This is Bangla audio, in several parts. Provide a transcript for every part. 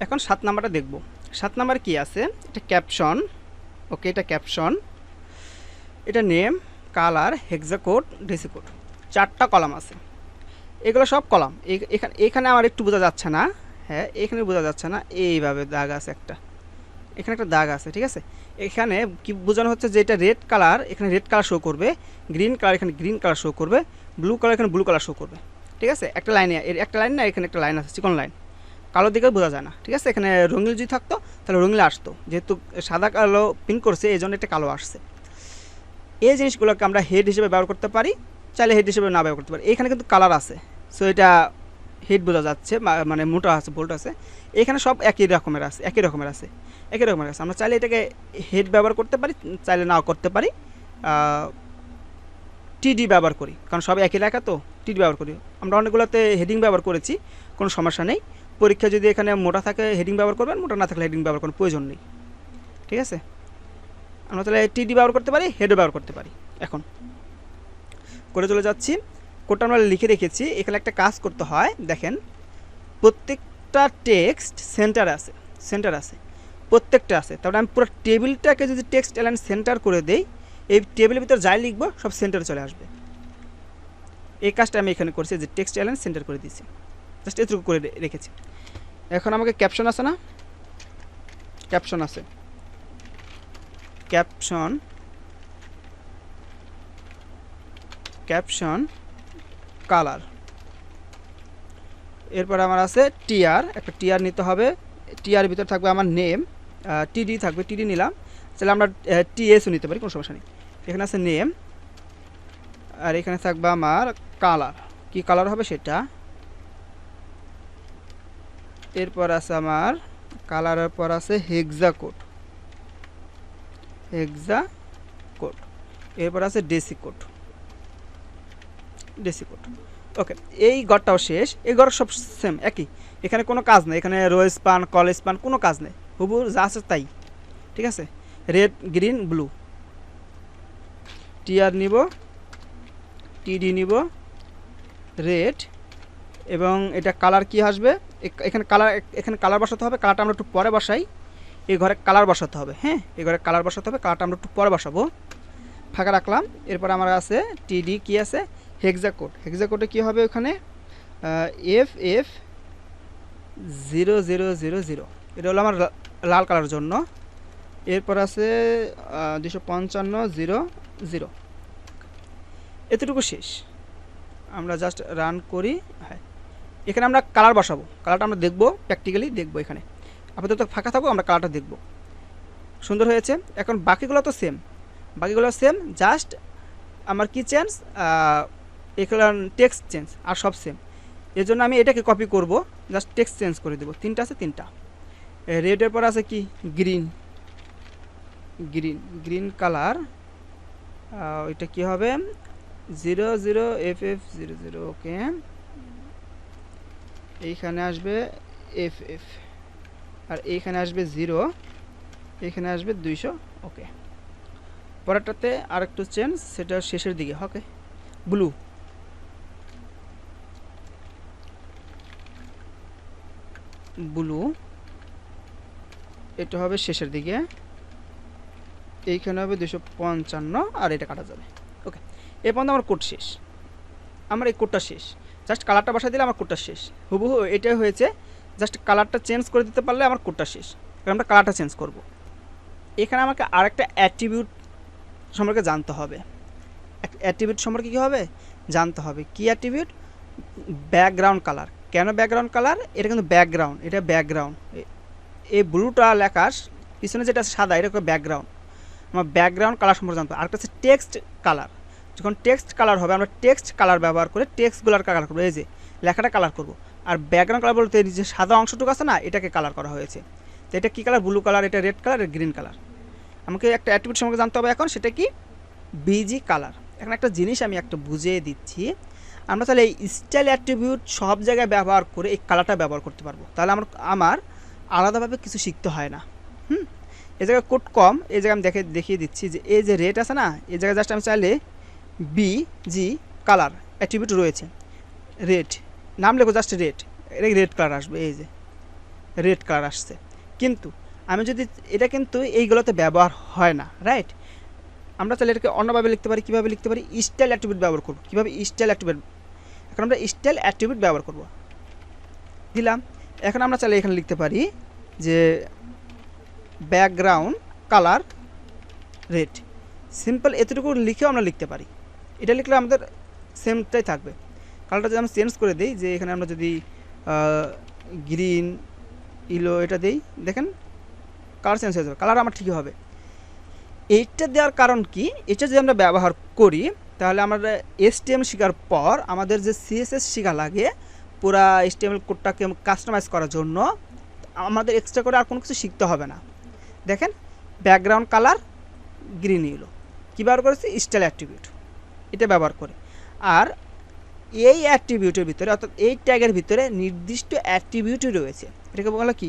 এখন 7 নাম্বারটা দেখব। 7 নাম্বার কি আছে? এটা ক্যাপশন। ওকে, এটা ক্যাপশন, এটা নেম, কালার, হেক্সাকোড, ডেসিকোড, 4টা কলাম আছে। এগুলো সব কলাম। এখানে এখানে আমার একটু বোঝা যাচ্ছে না। হ্যাঁ, এখানে বোঝা যাচ্ছে না, এইভাবে দাগ আছে একটা, এখানে একটা দাগ আছে, ঠিক আছে। এখানে কি বোঝানো হচ্ছে যে এটা রেড কালার, এখানে রেড কালার শো করবে, গ্রিন কালার এখানে গ্রিন কালার শো করবে, ব্লু কালার এখানে ব্লু কালার শো করবে, ঠিক আছে। একটা লাইনে, এর একটা লাইন না, এখানে একটা লাইন আছে, চিকন লাইন, কালো দিকে বোঝা যায় না, ঠিক আছে। এখানে রঙিন যদি থাকতো তাহলে রঙিন আসতো, যেহেতু সাদা কালো প্রিন্ট করছে এই জন্য একটা কালো আসছে। এই জিনিসগুলোকে আমরা হেড হিসেবে ব্যবহার করতে পারি, চাইলে হেড হিসেবে না ব্যবহার করতে পারি। এখানে কিন্তু কালার আছে, সো এটা হেড বোঝা যাচ্ছে, মানে মোটা আছে, বোল্ট আছে। এখানে সব একই রকমের আছে, একই রকমের আছে, একই রকমের আছে। আমরা চাইলে এটাকে হেড ব্যবহার করতে পারি, চাইলে নাও করতে পারি। টিডি ব্যবহার করি, কারণ সব একই লেখা, তো টিডি ব্যবহার করি। আমরা অনেকগুলোতে হেডিং ব্যবহার করেছি, কোনো সমস্যা নেই। পরীক্ষা যদি এখানে মোটা থাকে হেডিং ব্যবহার করবেন, মোটা না থাকলে হেডিং ব্যবহার করার প্রয়োজন নেই, ঠিক আছে। আমরা তাহলে টিডি ব্যবহার করতে পারি, হেডও ব্যবহার করতে পারি। এখন করে চলে যাচ্ছি, কোডটা আমরা লিখে রেখেছি। এখানে একটা কাজ করতে হয়, দেখেন প্রত্যেকটা টেক্সট সেন্টার আছে, সেন্টার আছে, প্রত্যেকটা আছে। তারপরে আমি পুরো টেবিলটাকে যদি টেক্সট এলাইন সেন্টার করে দেই, এই টেবিলের ভিতর যাই লিখবো সব সেন্টারে চলে আসবে। এই কাজটা আমি এখানে করছি, যে টেক্সট এলাইন সেন্টার করে দিয়েছি, জাস্ট এটুকু করে রেখেছি। এখন আমাকে ক্যাপশন আছে না, ক্যাপশন আছে, ক্যাপশন, ক্যাপশন কালার, এরপর আমার আছে টিআর, একটা টিআর নিতে হবে। টিআর ভিতর থাকবে আমার নেম, টিডি থাকবে, টিডি নিলাম। তাহলে আমরা টিএসও নিতে পারি, কোনো সমস্যা নেই। এখানে আছে নেম, আর এখানে থাকবে আমার কালার, কি কালার হবে সেটা। এরপর আছে আমার কালারের পর আছে হেক্সাকোড, হেক্সাকোড, এরপর আছে ডেসিকোড, ডেসিকোড। ওকে, এই ঘরটাও শেষ। এই ঘর সব সেম একই, এখানে কোনো কাজ নেই, এখানে রো স্পান কল স্পান কোনো কাজ নেই, হুবু যা আছে তাই, ঠিক আছে। রেড গ্রিন ব্লু, টিআর নিব, টিডি নিব, রেড, এবং এটা কালার কি আসবে, এখানে কালার, এখানে কালার বসাতে হবে। কালারটা আমরা একটু পরে বসাই, এই ঘরে কালার বসাতে হবে। হ্যাঁ, এই ঘরে কালার বসাতে হবে, কালারটা আমরা একটু পরে বসাবো, ফাঁকা রাখলাম। এরপর আমার আছে টিডি, কি আছে হেক্সাকোড, হেক্সাকোডে কী হবে ওখানে এফ 0000, এটা হলো আমার লাল কালার জন্য। এরপর আছে 255 0 0, এতটুকু শেষ। আমরা জাস্ট রান করি। হ্যাঁ, এখানে আমরা কালার বসাবো, কালারটা আমরা দেখবো, প্র্যাকটিক্যালি দেখবো। এখানে আপাতত ফাঁকা থাকবো, আমরা কালারটা দেখবো, সুন্দর হয়েছে। এখন বাকিগুলো তো সেম, বাকিগুলো সেম, জাস্ট আমার কি চেঞ্জ, এখানে টেক্সট চেঞ্জ, আর সব সেম। এর জন্য আমি এটাকে কপি করব, জাস্ট টেক্সট চেঞ্জ করে দেবো। 3টা আছে, 3টা। রেডের পর আছে কি গ্রিন, গ্রিন, গ্রিন কালার, ওইটা কি হবে 00FF00, ওকে। এইখানে আসবে FF, আর এইখানে আসবে 0, এইখানে আসবে 200, ওকে। পরেরটাতে আর একটু চেঞ্জ, সেটা শেষের দিকে, ওকে। ব্লু, ব্লু, এটা হবে শেষের দিকে, এইখানে হবে 255, আর এটা কাটা যাবে, ওকে। এ পর্যন্ত আমার কোড শেষ, আমার এই কোডটা শেষ। জাস্ট কালারটা বসাই দিলে আমার কোডটা শেষ, হুবহু এটাই হয়েছে। জাস্ট কালারটা চেঞ্জ করে দিতে পারলে আমার কোডটা শেষ, কারণ আমরা কালারটা চেঞ্জ করব। এখানে আমাকে আরেকটা অ্যাট্রিবিউট সম্পর্কে জানতে হবে, অ্যাট্রিবিউট সম্পর্কে কী হবে জানতে হবে। কি অ্যাট্রিবিউট? Background colour. কেন ব্যাকগ্রাউন্ড কালার? এটা কিন্তু ব্যাকগ্রাউন্ড, এটা ব্যাকগ্রাউন্ড, এই ব্লুটা লেখার পিছনে যেটা সাদা, এটা ব্যাকগ্রাউন্ড। আমার ব্যাকগ্রাউন্ড কালার সম্পর্কে জানতে হবে। আরেকটা হচ্ছে টেক্সট কালার। যখন টেক্সট কালার হবে, আমরা টেক্সট কালার ব্যবহার করে টেক্সটগুলোর কালার করবো, এই যে লেখাটা কালার করব। আর ব্যাকগ্রাউন্ড কালার বলতে যে সাদা অংশটুকু আছে না, এটাকে কালার করা হয়েছে। তো এটা কী কালার? ব্লু কালার, এটা রেড কালার, এটা গ্রিন কালার। আমাকে একটা অ্যাট্রিবিউট সম্পর্কে জানতে হবে এখন, সেটা কি বিজি কালার। এখন একটা জিনিস আমি একটা বুঝিয়ে দিচ্ছি, আমরা তাহলে এই স্টাইল অ্যাট্রিবিউট সব জায়গায় ব্যবহার করে এই কালারটা ব্যবহার করতে পারবো। তাহলে আমার আলাদাভাবে কিছু শিখতে হয় না। এই জায়গায় কোড কম, এই জায়গায় আমি দেখিয়ে দিচ্ছি যে এই যে রেড আছে না, এই জায়গায় জাস্ট আমি চাইলে বিজি কালার অ্যাট্রিবিউট রয়েছে, রেড নাম লেখো, জাস্ট রেড, এটা রেড কালার আসবে। এই যে রেড কালার আসছে। কিন্তু আমি যদি এটা কিন্তু এইগুলোতে ব্যবহার হয় না, রাইট? আমরা তাহলে এটাকে অন্যভাবে লিখতে পারি। কীভাবে লিখতে পারি? স্টাইল অ্যাট্রিবিউট ব্যবহার করব। কীভাবে? Style attribute. এখন আমরা স্টাইল অ্যাট্রিবিউট ব্যবহার করব, দিলাম। এখন আমরা চাইলে এখানে লিখতে পারি যে ব্যাকগ্রাউন্ড কালার রেড, সিম্পল এতটুকু লিখেও আমরা লিখতে পারি। এটা লিখলে আমাদের সেমটাই থাকবে। কালারটা যদি আমরা চেঞ্জ করে দিই, যে এখানে আমরা যদি গ্রিন ইলো এটা দিই, দেখেন কালার চেঞ্জ হয়ে যাবে, কালার আমার ঠিকই হবে। এইটা দেওয়ার কারণ কি? এটা যদি আমরা ব্যবহার করি তাহলে আমরা HTML শেখার পর আমাদের যে CSS শেখা লাগে পুরা HTML কোডটাকে কাস্টমাইজ করার জন্য আমাদের এক্সট্রা করে আর কোনো কিছু শিখতে হবে না। দেখেন ব্যাকগ্রাউন্ড কালার গ্রিন ইলো কী ব্যবহার করেছি? স্টাইল অ্যাট্রিবিউট, এটা ব্যবহার করে। আর এই অ্যাট্রিবিউটের ভিতরে, অর্থাৎ এই ট্যাগের ভিতরে নির্দিষ্ট অ্যাট্রিবিউটই রয়েছে, এটাকে বলা কি?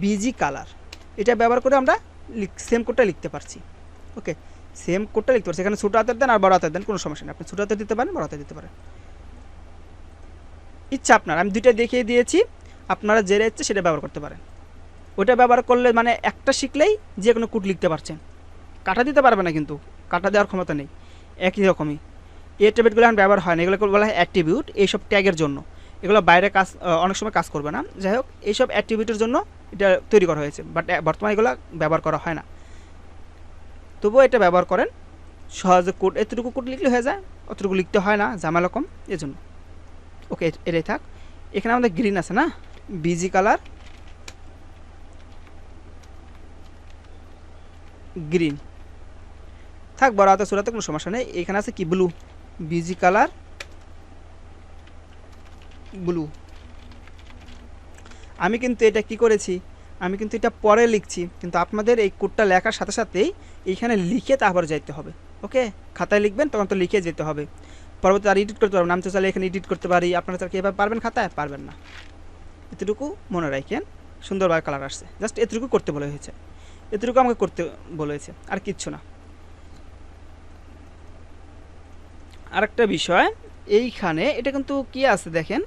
Busy colour. এটা ব্যবহার করে আমরা সেম কোডটা লিখতে পারছি। ওকে, সেম কোডটা লিখতে পারছি। এখানে ছোটো হাতের দেন আর বড় হাতের দেন, কোনো সমস্যা নেই। আপনি ছোটো হাতে দিতে পারেন, বড় হাতে দিতে পারেন, ইচ্ছা আপনার। আমি দুইটা দেখিয়ে দিয়েছি, আপনারা যেটা ইচ্ছে সেটা ব্যবহার করতে পারেন। ওটা ব্যবহার করলে মানে একটা শিখলেই যে কোনো কোড লিখতে পারছেন। কাটা দিতে পারবে না, কিন্তু কাটা দেওয়ার ক্ষমতা নেই। একই রকমই এই অ্যাট্রিবিউটগুলো এখন ব্যবহার হয় না, এগুলোকে বলা হয় অ্যাট্রিবিউট। এইসব ট্যাগের জন্য এগুলো বাইরে কাজ অনেক সময় কাজ করবে না। যাই হোক, এইসব অ্যাট্রিবিউটের জন্য এটা তৈরি করা হয়েছে, বাট বর্তমানে এগুলো ব্যবহার করা হয় না। তবুও এটা ব্যবহার করেন, সহজে কোড এতটুকু কোড লিখলে হয়ে যায়, অতটুকু লিখতে হয় না, ঝামেলা কম, এজন্য। ওকে, এটাই থাক। এখানে আমাদের গ্রিন আছে না, বিজি কালার গ্রিন থাক, বড় হাতে ছোটাতে কোনো সমস্যা নেই। এখানে আছে কি? Blue, busy colour blue. আমি কিন্তু এটা কি করেছি? আমি কিন্তু এটা পরে লিখছি, কিন্তু আপনাদের এই কোডটা লেখার সাথে সাথেই এইখানে লিখে তারপর যাইতে হবে। ওকে, খাতায় লিখবেন তখন তো লিখে যেতে হবে। পরবর্তী আর এডিট করতে পারবেন, আমি তো চাইলে এখানে এডিট করতে পারি। আপনারা চাইলে এভাবে পারবেন, খাতায় পারবেন না। এতটুকু মনে রাখেন, সুন্দরভাবে কালার আসছে। জাস্ট এতটুকু করতে বলা হয়েছে, এতটুকু আমাকে করতে বলেছে, আর কিচ্ছু না। আরেকটা বিষয় এইখানে, এটা কিন্তু কি আছে দেখেন,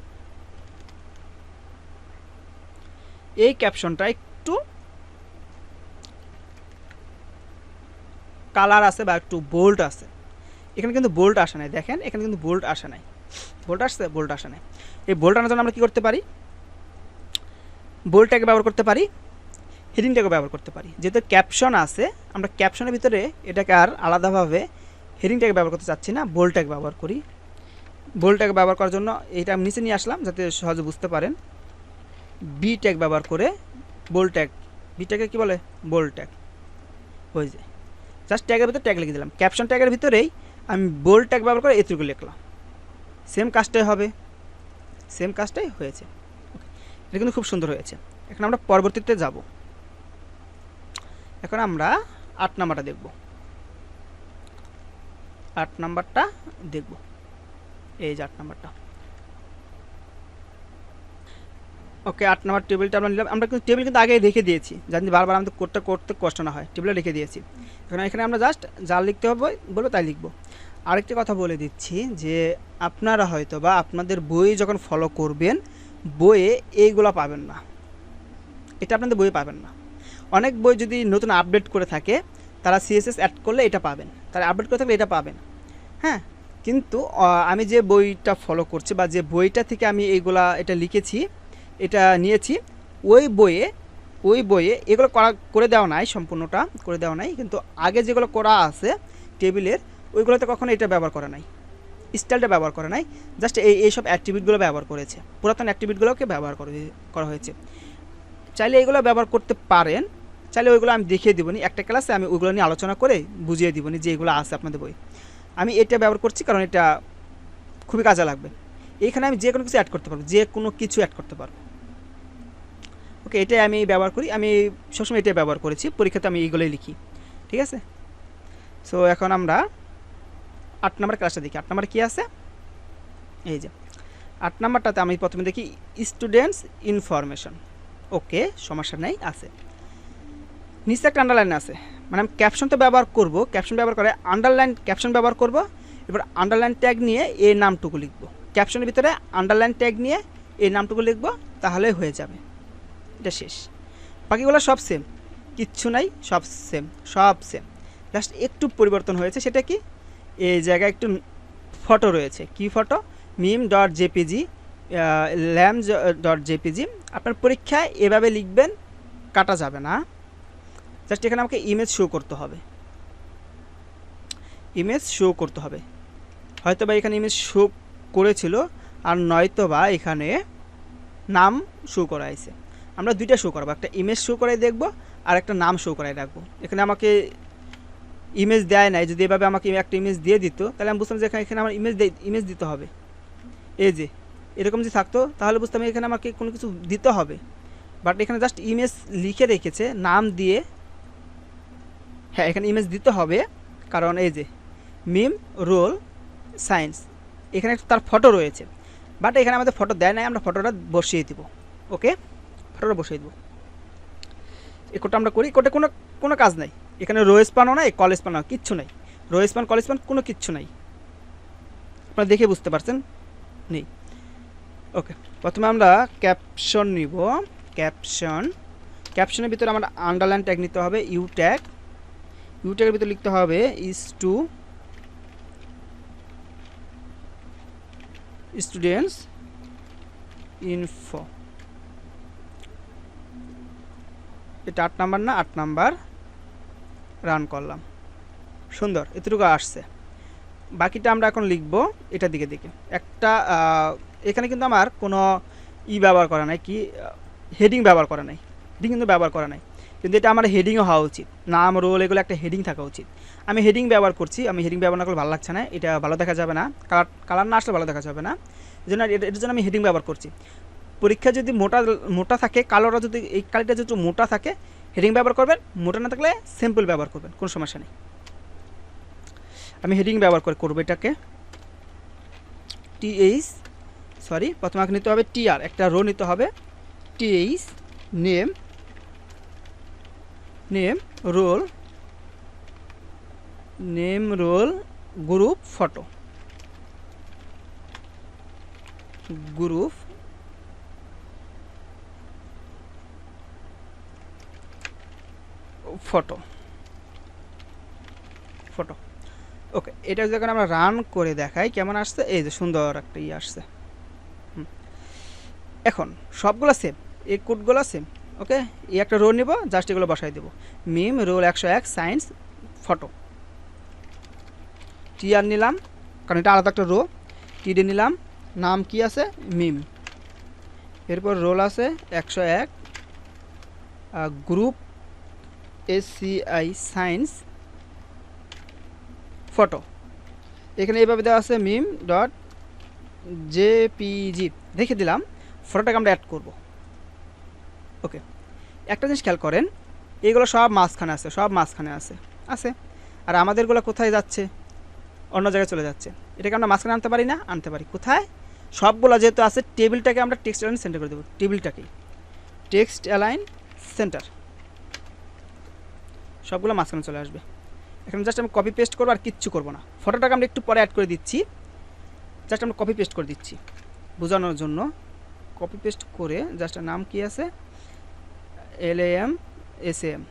এই ক্যাপশনটা একটু কালার আছে বা একটু বোল্ড আছে। এখানে কিন্তু বোল্ড আসে নাই, দেখেন এখানে কিন্তু বোল্ড আসে নাই। বোল্ড আসছে? বোল্ড আসে নাই। এই বোল্ড আনার জন্য আমরা কী করতে পারি? বোল্ডটাকে ব্যবহার করতে পারি, হেডিংটাকে ব্যবহার করতে পারি। যেহেতু ক্যাপশন আছে, আমরা ক্যাপশনের ভিতরে এটাকে আর আলাদাভাবে হেডিংটাকে ব্যবহার করতে চাচ্ছি না, বোল্ডটাকে ব্যবহার করি। বোল্ডটাকে ব্যবহার করার জন্য এইটা আমি নিচে নিয়ে আসলাম যাতে সহজে বুঝতে পারেন। বি ট্যাগ ব্যবহার করে বোল্ড ট্যাগ, বি ট্যাগে কী বলে? বোল্ড ট্যাগ হয়ে যায়। জাস্ট ট্যাগের ভিতরে ট্যাগ লিখে দিলাম। ক্যাপশন ট্যাগের ভিতরেই আমি বোল্ড ট্যাগ ব্যবহার করে এতটুকু লিখলাম, সেম কাজটাই হবে, সেম কাজটাই হয়েছে। এটা কিন্তু খুব সুন্দর হয়েছে। এখন আমরা পরবর্তীতে যাব। এখন আমরা 8 নাম্বারটা দেখব। 8 নাম্বারটা দেখব, এই যে 8 নাম্বারটা। ওকে, 8 নাম্বার টেবিলটা আমরা নিলাম। আমরা কিন্তু টেবিল কিন্তু আগে রেখে দিয়েছি, জানি বারবার আমাদের কোডটা করতে কষ্ট না হয়, টেবিলে রেখে দিয়েছি। এখন এখানে আমরা জাস্ট যা লিখতে হবে বলবো তাই লিখব। আরেকটি কথা বলে দিচ্ছি যে আপনারা হয়তো বা আপনাদের বই যখন ফলো করবেন, বইয়ে এইগুলো পাবেন না, এটা আপনাদের বইয়ে পাবেন না। অনেক বই যদি নতুন আপডেট করে থাকে, তারা CSS অ্যাড করলে এটা পাবেন, তারা আপডেট করে থাকলে এটা পাবেন। হ্যাঁ, কিন্তু আমি যে বইটা ফলো করছি বা যে বইটা থেকে আমি এইগুলা এটা লিখেছি, এটা নিয়েছি, ওই বইয়ে এগুলো করে দেওয়া নাই, সম্পূর্ণটা করে দেওয়া নাই, কিন্তু আগে যেগুলো করা আছে টেবিলের, ওইগুলোতে কখনো এটা ব্যবহার করা নাই, স্টাইলটা ব্যবহার করা নাই। জাস্ট এইসব অ্যাট্রিবিউটগুলো ব্যবহার করেছে, পুরাতন অ্যাট্রিবিউটগুলোকে ব্যবহার করা হয়েছে। চাইলে এগুলো ব্যবহার করতে পারেন, চাইলে ওইগুলো আমি দেখিয়ে দেবনি, একটা ক্লাসে আমি ওইগুলো নিয়ে আলোচনা করে বুঝিয়ে দেবনি যে এগুলো আছে আপনাদের বই। আমি এটা ব্যবহার করছি কারণ এটা খুবই কাজে লাগবে। এইখানে আমি যে কোনো কিছু অ্যাড করতে পারবো, যে কোনো কিছু অ্যাড করতে পারবো। ওকে, এটাই আমি ব্যবহার করি, আমি সবসময় এটাই ব্যবহার করেছি, পরীক্ষাতে আমি এইগুলোই লিখি, ঠিক আছে। সো এখন আমরা 8 নাম্বার ক্লাসটা দেখি। 8 নাম্বার কী আছে? এই যে 8 নাম্বারটাতে আমি প্রথমে দেখি স্টুডেন্টস ইনফরমেশন। ওকে, সমস্যা নেই, আছে। নিচে একটা আন্ডারলাইন আছে, মানে আমি ক্যাপশন তো ব্যবহার করব, ক্যাপশন ব্যবহার করে আন্ডারলাইন ক্যাপশন ব্যবহার করব। এবার আন্ডারলাইন ট্যাগ নিয়ে এই নামটুকু লিখব, ক্যাপশনের ভিতরে আন্ডারলাইন ট্যাগ নিয়ে এই নামটুকু লিখব, তাহলে হয়ে যাবে। এটা শেষ। বাকিগুলো সব সেম, কিচ্ছু নাই, সব সেম, সব সেম। জাস্ট একটু পরিবর্তন হয়েছে, সেটা কি এই জায়গায় একটু ফটো রয়েছে। কি ফটো? meme.jpg, lamb.jpg। আপনার পরীক্ষায় এভাবে লিখবেন, কাটা যাবে না। জাস্ট এখানে আমাকে ইমেজ শো করতে হবে, ইমেজ শো করতে হবে। হয়তো বা এখানে ইমেজ শো করেছিল, আর নয়তো বা এখানে নাম শো করাইছে। আমরা দুইটা শো করাবো, একটা ইমেজ শো করাই দেখব, আর একটা নাম শো করাই রাখবো। এখানে আমাকে ইমেজ দেয় নাই, যদি এভাবে আমাকে একটা ইমেজ দিয়ে দিত তাহলে আমি বুঝতাম যে এখানে আমার ইমেজ দিতে হবে। এই যে এরকম যদি থাকতো তাহলে বুঝতাম এখানে আমাকে কোনো কিছু দিতে হবে। বাট এখানে জাস্ট ইমেজ লিখে রেখেছে নাম দিয়ে। হ্যাঁ, এখানে ইমেজ দিতে হবে, কারণ এই যে মিম রোল সায়েন্স, এখানে তার ফটো রয়েছে। বাট এখানে আমাদের ফটো দেয় নাই, আমরা ফটোটা বসিয়ে দিব। ওকে, ফটোটা বসিয়ে দেবো। এই কোডটা আমরা করি, কোডে কোনো কাজ নাই। এখানে রো স্পানও নাই, কল স্পানও কিচ্ছু নাই। রো স্পান কল স্পান কোনো কিচ্ছু নাই, আপনারা দেখে বুঝতে পারছেন নেই। ওকে, প্রথমে আমরা ক্যাপশন নিব। ক্যাপশনের ভিতরে আমরা আন্ডারলাইন ট্যাগ নিতে হবে, ইউ ট্যাগের ভিতরে লিখতে হবে ইজ টু স্টুডেন্টস ইনফো। এটা 8 নাম্বার না, 8 নাম্বার। রান করলাম, সুন্দর, এতটুকু আসছে। বাকিটা আমরা এখন লিখব এটার দিকে দিকে। একটা এখানে কিন্তু আমার কোনো ব্যবহার করা নাই, কি হেডিং ব্যবহার করা নাই, হেডিং কিন্তু ব্যবহার করা নাই। কিন্তু এটা আমার হেডিংও হওয়া উচিত, নাম রোল এগুলো একটা হেডিং থাকা উচিত। আমি হেডিং ব্যবহার করছি, আমি হেডিং ব্যবহার না করলে ভালো লাগছে না, এটা ভালো দেখা যাবে না, কালার না আসলে ভালো দেখা যাবে না। এই জন্য এটার জন্য আমি হেডিং ব্যবহার করছি। পরীক্ষা যদি মোটা থাকে, কালোটা যদি এই কালিটা যদি মোটা থাকে হেডিং ব্যবহার করবেন, মোটা না থাকলে সিম্পল ব্যবহার করবেন, কোনো সমস্যা নেই। আমি হেডিং ব্যবহার করবো এটাকে। প্রথমে আগে নিতে হবে টিআর, একটা রো নিতে হবে। TH name roll group photo, photo. Okay, এটা যখন আমরা রান করে দেখাই কেমন আসছে, এই যে সুন্দর একটা আসছে। এখন সবগুলো সেম, এই কোডগুলো সেম। ওকে, এই একটা রো নিব, জাস্ট এগুলো বসাই দেবো। মিম রোল 101 সায়েন্স ফটো। টিআর নিলাম, কারণ এটা আলাদা একটা রো। টিডি নিলাম, নাম কি আছে মিম, এরপর রোল আছে 101, গ্রুপ SCI সায়েন্স ফটো। এখানে এইভাবে দেওয়া আছে meme.jpg, দেখে দিলাম। ফটোটাকে আমরা অ্যাড করব। ওকে, একটা জিনিস খেয়াল করেন, এইগুলো সব মাঝখানে আছে, আর আমাদেরগুলো কোথায় যাচ্ছে? অন্য জায়গায় চলে যাচ্ছে। এটাকে আমরা মাঝখানে আনতে পারি না? আনতে পারি। কোথায়? সবগুলো যেহেতু আছে, টেবিলটাকে আমরা টেক্সট অ্যালাইন সেন্টার করে দেবো। টেবিলটাকেই টেক্সট অ্যালাইন সেন্টার, সবগুলো মাঝখানে চলে আসবে। এখানে জাস্ট আমি কপি পেস্ট করবো, আর কিচ্ছু করবো না। ফটোটাকে আমরা একটু পরে অ্যাড করে দিচ্ছি, জাস্ট আমরা কপি পেস্ট করে দিচ্ছি বোঝানোর জন্য। কপি পেস্ট করে জাস্ট নাম কি আছে LAMSAM।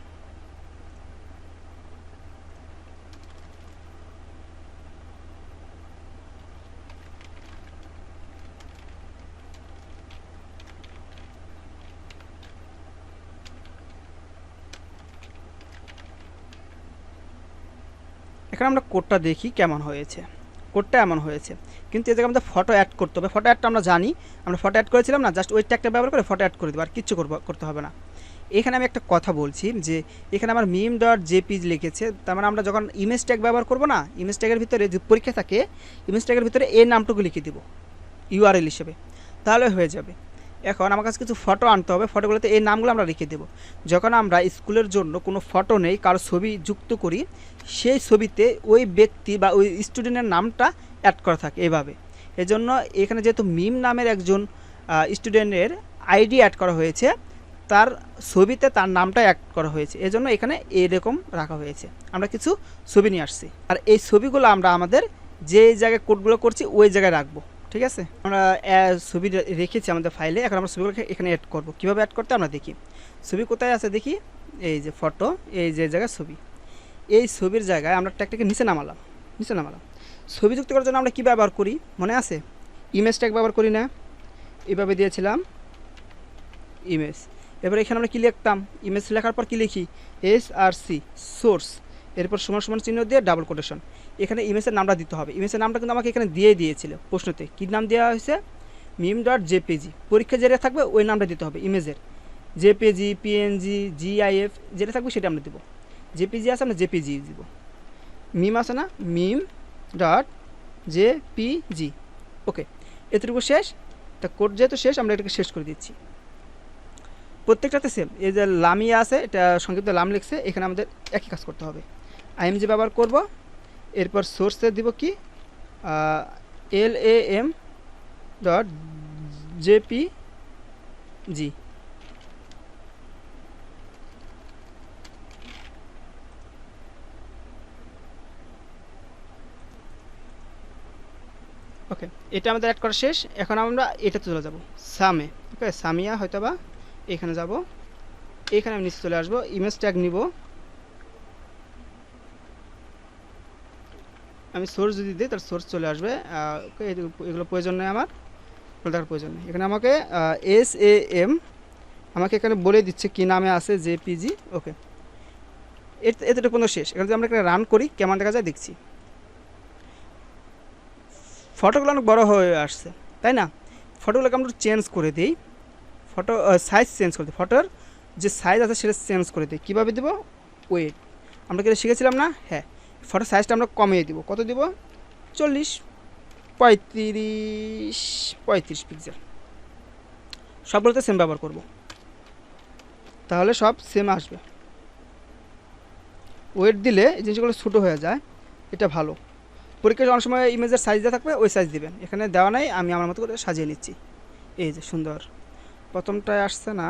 এখানে আমরা কোডটা দেখি কেমন হয়েছে। কোডটা এমন হয়েছে, কিন্তু এই জায়গায় আমাদের ফটো অ্যাড করতে হবে। ফটো অ্যাডটা আমরা জানি, আমরা ফটো অ্যাড করেছিলাম না, জাস্ট ওই ট্যাগটা ব্যবহার করে ফটো অ্যাড করে দেবো, আর কিচ্ছু করতে হবে না। এখানে আমি একটা কথা বলছি যে এখানে আমার meme.jpg লিখেছে, তার মানে আমরা যখন ইমেজ ট্যাগ ব্যবহার করবো না, ইমেজ ট্যাগের ভিতরে যে পরীক্ষা থাকে, ইমেজ ট্যাগের ভিতরে এই নামটুকু লিখে দেবো URL হিসেবে, তাহলে হয়ে যাবে। এখন আমার কাছে কিছু ফটো আনতে হবে, ফটোগুলোতে এই নামগুলো আমরা লিখে দেবো। যখন আমরা স্কুলের জন্য কোনো ফটো নেই, কারো ছবি যুক্ত করি, সেই ছবিতে ওই ব্যক্তি বা ওই স্টুডেন্টের নামটা অ্যাড করা থাকে এভাবে। এজন্য এখানে যেহেতু মিম নামের একজন স্টুডেন্টের আইডি অ্যাড করা হয়েছে, তার ছবিতে তার নামটা অ্যাড করা হয়েছে, এজন্য এখানে এইরকম রাখা হয়েছে। আমরা কিছু ছবি নিয়ে আসছি, আর এই ছবিগুলো আমরা আমাদের যে জায়গায় কোডগুলো করছি ওই জায়গায় রাখবো। ঠিক আছে, আমরা ছবি রেখেছি আমাদের ফাইলে। এখন আমরা ছবিগুলোকে এখানে অ্যাড করব। কীভাবে অ্যাড করতে আমরা দেখি। ছবি কোথায় আছে দেখি, এই যে ফটো, এই যে জায়গায় ছবি, এই ছবির জায়গায় আমরা ট্যাগটাকে নিচে নামালাম। ছবি যুক্ত করার জন্য আমরা কী ব্যবহার করি মনে আছে, ইমেজ ট্যাগ ব্যবহার করি না, এভাবে দিয়েছিলাম ইমেজ। এবার এখানে আমরা কী লিখতাম, ইমেজ লেখার পর কী লিখি, SRC সোর্স, এরপর সমান সমান চিহ্ন দিয়ে ডাবল কোটেশন। এখানে ইমেজের নামটা দিতে হবে। ইমেজের নামটা কিন্তু আমাকে এখানে দিয়ে দিয়েছিল প্রশ্নতে, কী নাম দেওয়া হয়েছে, meme.jpg। পরীক্ষা যেটা থাকবে ওই নামটা দিতে হবে ইমেজের, JPG, PNG, GIF যেটা থাকবে সেটা আমরা দেবো। JPG আছে আমরা JPG দিব, মিম আছে না meme.jpg। ওকে, এতটুকু শেষ। তা কোড যেহেতু শেষ আমরা এটাকে শেষ করে দিচ্ছি। প্রত্যেকটাতে সেম, এই যে লামিয়া আছে এটা সংক্ষিপ্ত লাম লিখছে, এখানে আমাদের একই কাজ করতে হবে। IMG ব্যবহার করব, এরপর সোর্সে দিব কি LAM.jpg। ওকে, এটা আমাদের অ্যাড করা শেষ। এখন আমরা এটা চলে যাব সামে। ওকে, সামিয়া হয়তো বা এখানে যাব, এখানে আমি নিচে চলে আসবো, ইমেজ ট্যাগ নিব। আমি সোর্স যদি দিই তার সোর্স চলে আসবে। ওকে, এগুলো প্রয়োজন নেই, আমার দেখার প্রয়োজন নেই। এখানে আমাকে SAM আমাকে এখানে বলে দিচ্ছে কি নামে আছে, JPG। ওকে, এতটুকু পর্যন্ত শেষ। এখানে যদি আমরা এখানে রান করি কেমন দেখা যায় দেখছি। ফটোগুলো অনেক বড় হয়ে আসছে তাই না, ফটোগুলোকে আমরা চেঞ্জ করে দিই, ফটো সাইজ চেঞ্জ করে দিই, ফটোর যে সাইজ আছে সেটা চেঞ্জ করে দিই। কীভাবে দেবো, ওয়েট আমরা কি শিখেছিলাম না, হ্যাঁ, ফটো সাইজটা আমরা কমিয়ে দিব। কত দিব, 40, 35 পিক্সেল। সবগুলোতে সেম ব্যবহার করব, তাহলে সব সেম আসবে। ওয়েট দিলে এই জিনিসগুলো ছোটো হয়ে যায়, এটা ভালো। পরীক্ষায় অনেক সময় ইমেজের সাইজ দেওয়া থাকবে, ওই সাইজ দিবেন। এখানে দেওয়া নাই, আমি আমার মতো করে সাজিয়ে নিচ্ছি। এই যে সুন্দর, প্রথমটায় আসছে না।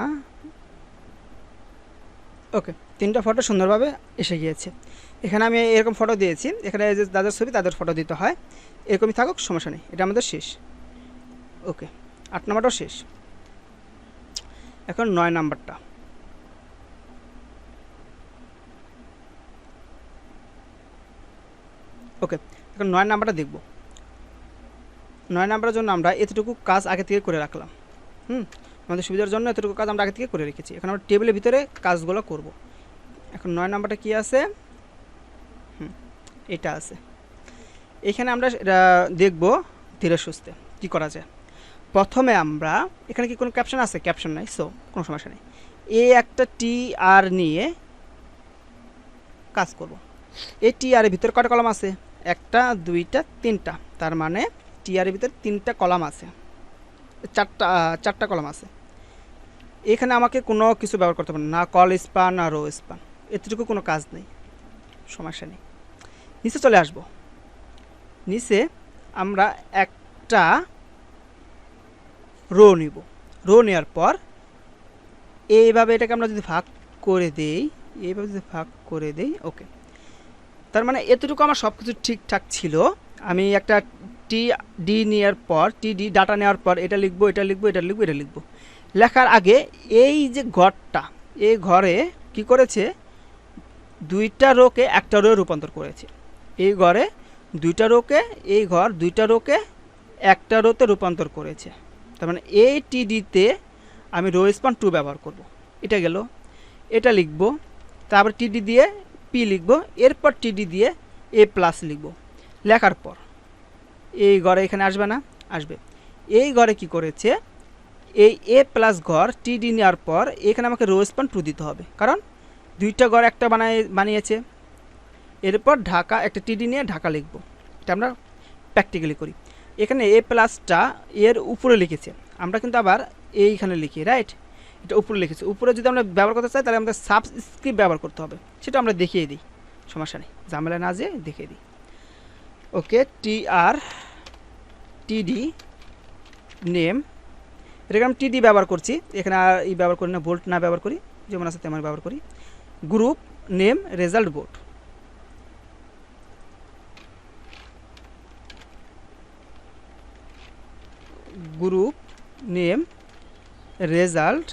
ওকে, 3টা ফটো সুন্দরভাবে এসে গিয়েছে। এখানে আমি এরকম ফটো দিয়েছি, এখানে যে যাদের ছবি তাদের ফটো দিতে হয়, এরকমই থাকুক, সমস্যা নেই। এটা আমাদের শেষ। ওকে, 8 নাম্বারটাও শেষ। এখন 9 নাম্বারটা। ওকে, এখন 9 নাম্বারটা দেখব। 9 নাম্বারের জন্য আমরা এতটুকু কাজ আগে থেকে করে রাখলাম। আমাদের সুবিধার জন্য এতটুকু কাজ আমরা আগে থেকে করে রেখেছি। এখন আমরা টেবিলের ভিতরে কাজগুলো করব। এখন 9 নাম্বারটা কি আছে, এটা আছে। এখানে আমরা দেখব ধীরে সুস্থে কী করা যায়। প্রথমে আমরা এখানে কি কোনো ক্যাপশন আছে, ক্যাপশন নাই, সো কোনো সমস্যা নেই। একটা TR নিয়ে কাজ করব। এই TR এর ভিতরে কয়টা কলাম আছে, 1টা 2টা 3টা, তার মানে TR এর ভিতরে 3টা কলাম আছে, 4টা কলাম আছে। এখানে আমাকে কোনো কিছু ব্যবহার করতে পারে না, কল স্পান না রো স্পান, এতটুকু কোনো কাজ নেই, সমস্যা নেই। নিচে চলে আসব। নিচে আমরা একটা রো নিব। রো নেওয়ার পর এইভাবে এটাকে আমরা যদি ভাগ করে দেই, এইভাবে যদি ভাগ করে দেই, ওকে, তার মানে এতটুকু আমার সব কিছু ঠিকঠাক ছিল। আমি একটা TD নেওয়ার পর, TD ডাটা নেওয়ার পর এটা লিখবো, এটা লিখবো, এটা লিখবো, এটা লিখবো। লেখার আগে এই যে ঘরটা, এই ঘরে কি করেছে, 2টা রোকে একটা রোয়ে রূপান্তর করেছে। এই ঘরে 2টা রোকে, এই ঘর 2টা রোকে একটা রোতে রূপান্তর করেছে। তার মানে এই TDতে আমি রো স্পান 2 ব্যবহার করব। এটা গেল, এটা লিখব, তারপর TD দিয়ে P লিখব, এরপর TD দিয়ে A+ লিখব। লেখার পর এই ঘরে এখানে আসবে না, আসবে। এই ঘরে কি করেছে, এই A+ ঘর TD নেওয়ার পর এখানে আমাকে রো স্পান 2 দিতে হবে, কারণ 2টা ঘর একটা বানিয়েছে। এরপর ঢাকা, একটা TD নিয়ে ঢাকা লিখব। এটা আমরা প্র্যাকটিক্যালি করি। এখানে A+টা এর উপরে লিখেছে, আমরা কিন্তু আবার এইখানে লিখি, রাইট, এটা উপরে লিখেছে। উপরে যদি আমরা ব্যবহার করতে চাই তাহলে আমাদের সাবস্ক্রিপ্ট ব্যবহার করতে হবে, সেটা আমরা দেখিয়ে দিই, সমস্যা নেই, ঝামেলা না যেয়ে দেখিয়ে দিই। ওকে, TR TD নেম, এটাকে আমি TD ব্যবহার করছি, এখানে আর ব্যবহার করি না, বোল্ট না ব্যবহার করি, যেমন আছে তেমন ব্যবহার করি। Group name result board, group name result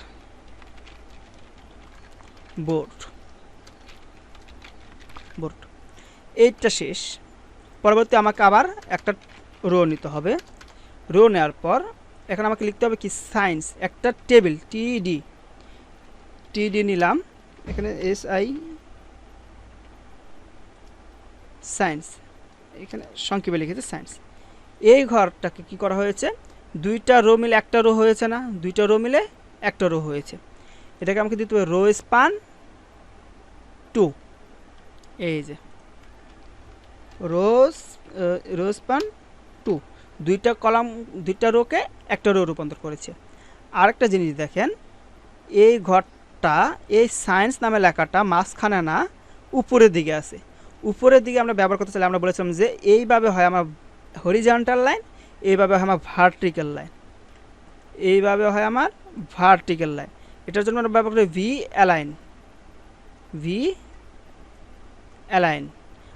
board board এইটা শেষ। পরবর্তী আমাকে আবার একটা রো নিতে হবে। রো নেওয়ার পর এখন আমাকে লিখতে হবে কি সায়েন্স, একটা টেবিল টিডি নিলাম, এখানে SI সায়েন্স, এখানে সংক্ষেপে লিখেছে সায়েন্স। এই ঘরটাকে কি করা হয়েছে, দুইটা রো মিলে একটা রো হয়েছে না, দুইটা রো মিলে একটা রো হয়েছে। এটাকে আমাকে দিতে হবে রো স্পান 2। এই যে রো স্পান 2, দুইটা কলাম দুইটা রোকে একটা রো রূপান্তর করেছে। আরেকটা জিনিস দেখেন, এই ঘরটা এই সায়েন্স নামে লেখাটা মাঝখানে না উপরের দিকে আছে। উপরের দিকে আমরা ব্যবহার করতে চাইলে আমরা বলেছিলাম যে এইভাবে হয় আমার হরিজন্টাল লাইন, এইভাবে হয় আমার ভার্টিক্যাল লাইন, এইভাবে হয় আমার ভার্টিক্যাল লাইন। এটার জন্য আমরা ব্যবহার করি ভি অ্যালাইন,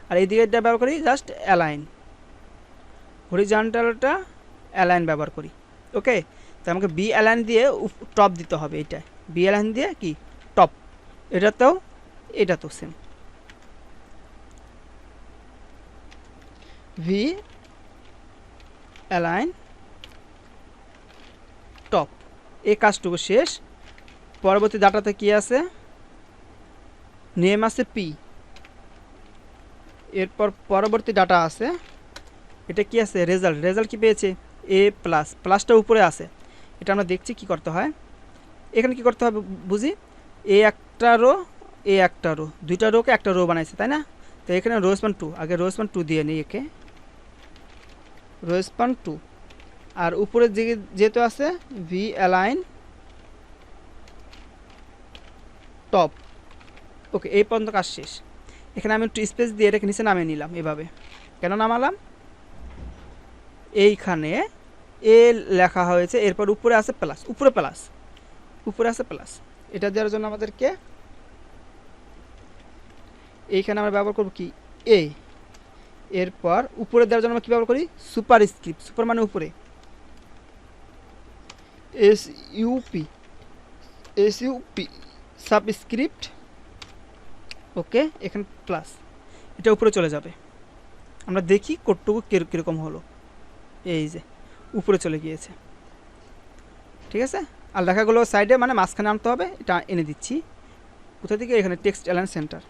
আর এই দিকে ব্যবহার করি জাস্ট অ্যালাইন, হরিজন্টালটা অ্যালাইন ব্যবহার করি। ওকে, তো আমাকে বি অ্যালাইন দিয়ে টপ দিতে হবে, এইটা বি অ্যালাইন দিয়ে কি টপ, এটাতেও সেম ভি অ্যালাইন টপ। এই কাজটুকু শেষ। পরবর্তী ডাটাতে কি আছে, নেম আছে পি, এরপর পরবর্তী ডাটা আছে, এটা কি আছে রেজাল্ট কি পেয়েছে A+, প্লাসটা উপরে আছে। এটা আমরা দেখছি কি করতে হয়। এখানে কি করতে হবে বুঝি, এ একটা রো দুইটা রোকে একটা রো বানাইছে তাই না। তো এখানে রো স্পান 2, আগে রো স্পান 2 দিয়ে নিই, একে রো স্পান 2, আর উপরের দিকে যেহেতু আছে ভি অ্যালাইন টপ। ওকে, এই পর্যন্ত কাজ শেষ। এখানে আমি একটু স্পেস দিয়ে এটাকে নিচে নামিয়ে নিলাম। এভাবে কেন নামালাম, এইখানে এ লেখা হয়েছে, এরপর উপরে আছে প্লাস, উপরে আছে প্লাস। এটা দেওয়ার জন্য আমাদেরকে এইখানে আমরা ব্যবহার করব কি এ, এরপর উপরে দেওয়ার জন্য আমরা কী ব্যবহার করি সুপার স্ক্রিপ্ট, সুপার মানে উপরে, এসইউপি সাবস্ক্রিপ্ট। ওকে, এখানে প্লাস, এটা উপরে চলে যাবে। আমরা দেখি কোডটুকু কীরকম হলো। এই যে উপরে চলে গিয়েছে, ঠিক আছে। আর লেখাগুলো সাইডে মানে মাঝখানে আনতে হবে, এটা এনে দিচ্ছি। কোথা থেকে, এখানে টেক্সট অ্যালাইন সেন্টার।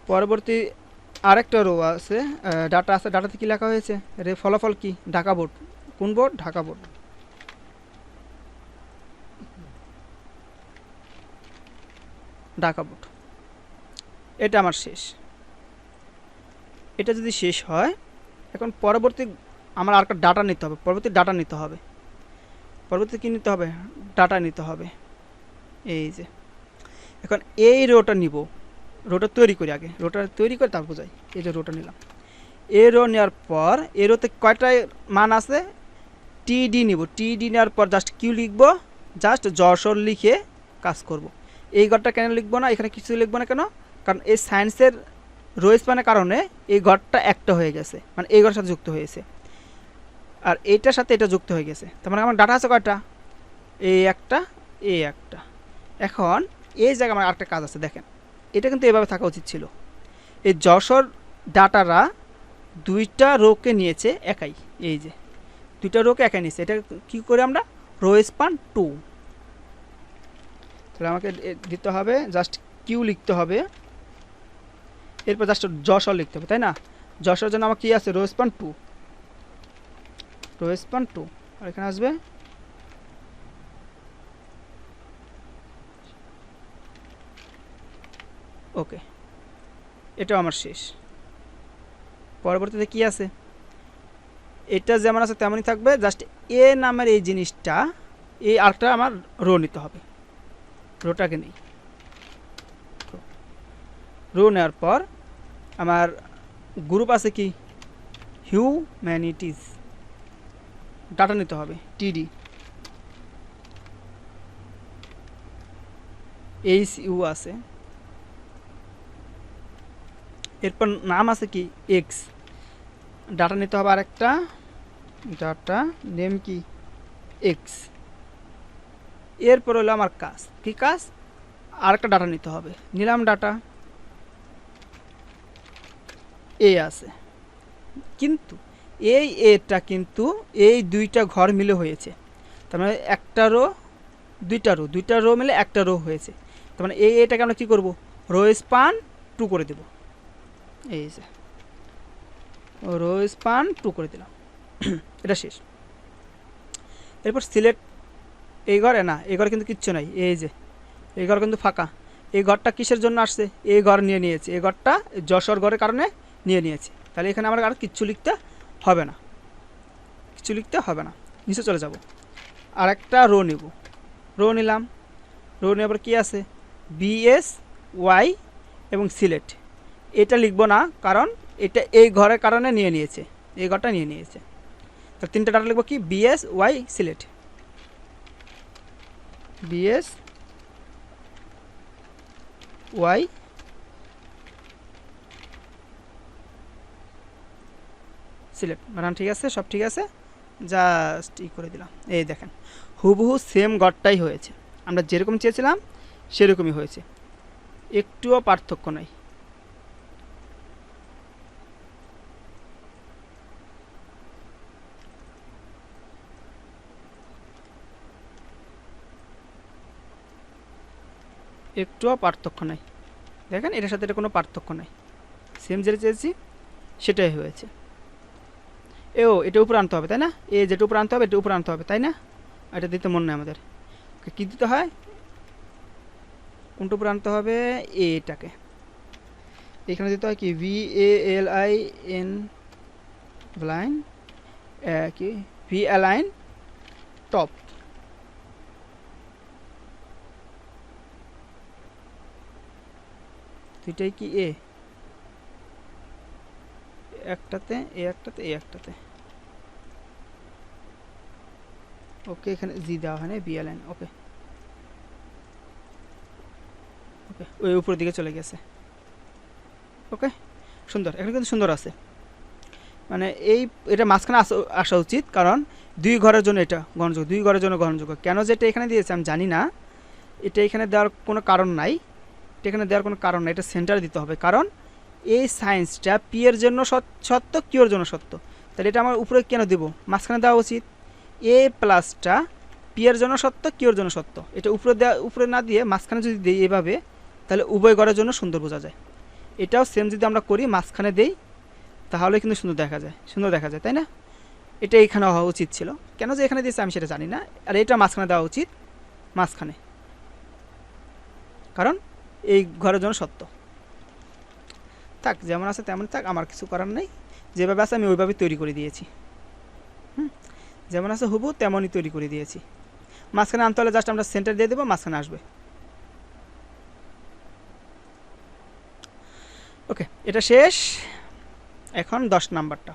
পরবর্তী আরেকটা রো আছে, ডাটা আছে, ডাটাতে কী লেখা হয়েছে, ফলাফল কি ঢাকা বোর্ড, কোন বোর্ড ঢাকা বোর্ড। এটা আমার শেষ। এটা যদি শেষ হয়, এখন পরবর্তী আমার আর ডাটা নিতে হবে, পরবর্তী কী নিতে হবে, ডাটা নিতে হবে। এই যে এখন এই রোটা নিব, রোটা তৈরি করি, আগে রোটা তৈরি করে তারপর যাই। এই যে রোটা নিলাম, এই রো নেওয়ার পর এই রোতে কয়টায় মান আছে, টিডি নিব, টিডি নেওয়ার পর জাস্ট কিউ লিখব, জাস্ট যশোর লিখে কাজ করব। এই ঘরটা কেন লিখবো না, এখানে কিছু লিখবো না কেন, কারণ এই সায়েন্সের রো স্পানের কারণে এই ঘরটা একটা হয়ে গেছে, মানে এই ঘরের সাথে যুক্ত হয়েছে, আর এইটার সাথে এটা যুক্ত হয়ে গেছে। তার মানে আমার ডাটা আছে কয়টা, এই একটা। এখন এই জায়গায় আমার আরেকটা কাজ আছে, দেখেন এটা কিন্তু এভাবে থাকা উচিত ছিল। এই যশোর ডাটারা দুইটা রোকে নিয়েছে একাই, এই যে দুইটা রোকে একাই নিয়েছে। এটা কী করে আমরা রো স্পান 2, তাহলে আমাকে দিতে হবে জাস্ট কিউ লিখতে হবে, এরপর জাস্ট যশোর লিখতে হবে, তাই না। যশোর জন্য আমার কী আছে, রো স্পান 2, আর এখানে আসবে ওকে, এটাও আমার শেষ। পরবর্তীতে কি আছে, এটা যেমন আছে তেমনই থাকবে, জাস্ট এ নামের এই জিনিসটা, এই আরেকটা আমার রো নিতে হবে, রোটাকে নেই। রো নেওয়ার পর আমার গ্রুপ আছে কি হিউম্যানিটিজ, ডাটা নিতে হবে টিডি, এইচইউ আছে, এরপর নাম আছে কি এক্স, ডাটা নিতে হবে আরেকটা, ডাটা নেম কি এক্স। এরপর হলো আমার কাজ, কি কাজ, আরেকটা ডাটা নিতে হবে, নিলাম ডাটা এ আছে, কিন্তু এই এটা কিন্তু এই দুইটা ঘর মিলে হয়েছে, তার মানে একটা রো দুইটা রো মিলে একটা রো হয়েছে, তার মানে এই এটাকে আমরা কী করবো, রো স্পান 2 করে দেব, এই যে রো স্পান 2 করে দিলাম। এটা শেষ। এরপর সিলেক্ট, এই ঘরে না, এই ঘরে কিন্তু কিচ্ছু নাই, এই যে এই ঘর কিন্তু ফাঁকা, এই ঘরটা কিসের জন্য আসছে, এই ঘর নিয়ে নিয়েছে, এই ঘরটা যশোর ঘরের কারণে নিয়ে নিয়েছে, তাহলে এখানে আমার আর কিচ্ছু লিখতে হবে না, কিছু লিখতে হবে না, নিচে চলে যাব, আর একটা রো নেব, রো নিলাম, রো নেবার কী আছে, বিএস ওয়াই এবং সিলেক্ট, এটা লিখব না কারণ এটা এই ঘরের কারণে নিয়ে নিয়েছে, এই ঘরটা নিয়ে নিয়েছে, তো 3টা ডাটা লিখব কি, BS Y select, BS Y select, বানান ঠিক আছে, সব ঠিক আছে, জাস্ট ই করে দিলাম, এই দেখেন হুবহু সেম ঘরটাই হয়েছে, আমরা যেরকম চেয়েছিলাম সেরকমই হয়েছে, একটুও পার্থক্য নাই। একটুও পার্থক্য নাই, দেখেন এটার সাথে এটা কোনো পার্থক্য নাই, সেম যেটা চেয়েছি সেটাই হয়েছে। এও এটা উপরে আনতে হবে তাই না, এ যেটা উপরে আনতে হবে এটা উপরে আনতে হবে তাই না, এটা দিতে মন নেই আমাদের, কী দিতে হয়, কোনটা উপরে আনতে হবে, এটাকে এখানে দিতে হয় কি, VALIN লাইন কি ভি অ্যালাইন টপ, দুইটাই কি এ, একটাতে এ একটাতে এ একটাতে, ওকে এখানে জি দেওয়া হয় না, বি অ্যালাইন, ওকে ওকে ওই উপরের দিকে চলে গেছে, ওকে সুন্দর, এখানে কিন্তু সুন্দর আছে, মানে এটা মাঝখানে আসা উচিত, কারণ 2 ঘরের জন্য এটা গ্রহণযোগ্য, 2 ঘরের জন্য গ্রহণযোগ্য, কেন যেটা এখানে দিয়েছে আমি জানি না, এটা এখানে দেওয়ার কোনো কারণ নাই, এটা এখানে দেওয়ার কোনো কারণ নাই, এটা সেন্টারে দিতে হবে, কারণ এই সায়েন্সটা পি এর জন্য সত্য, কিউ এর জন্য সত্য, তাহলে এটা আমার উপরে কেন দেবো, মাঝখানে দেওয়া উচিত, এ প্লাসটা পি এর জন্য সত্য, কিউ এর জন্য সত্য, এটা উপরে না দিয়ে মাঝখানে যদি দিই এভাবে, তাহলে উভয় ঘরের জন্য সুন্দর বোঝা যায়, এটাও সেম যদি আমরা করি মাঝখানে দেই তাহলে কিন্তু সুন্দর দেখা যায় তাই না, এটা এখানে হওয়া উচিত ছিল, কেন যে এখানে দিয়েছে আমি সেটা জানি না, আর এটা মাঝখানে দেওয়া উচিত, মাঝখানে, কারণ এই ঘরের জন্য সত্য, থাক যেমন আছে তেমন থাক, আমার কিছু করার নেই, যেভাবে আছে আমি ওইভাবে তৈরি করে দিয়েছি, যেমন আছে হুবহু তেমনই তৈরি করে দিয়েছি, মাঝখানে আনতে হলে জাস্ট আমরা সেন্টার দিয়ে দেবো, মাঝখানে আসবে, ওকে এটা শেষ। এখন 10 নাম্বারটা,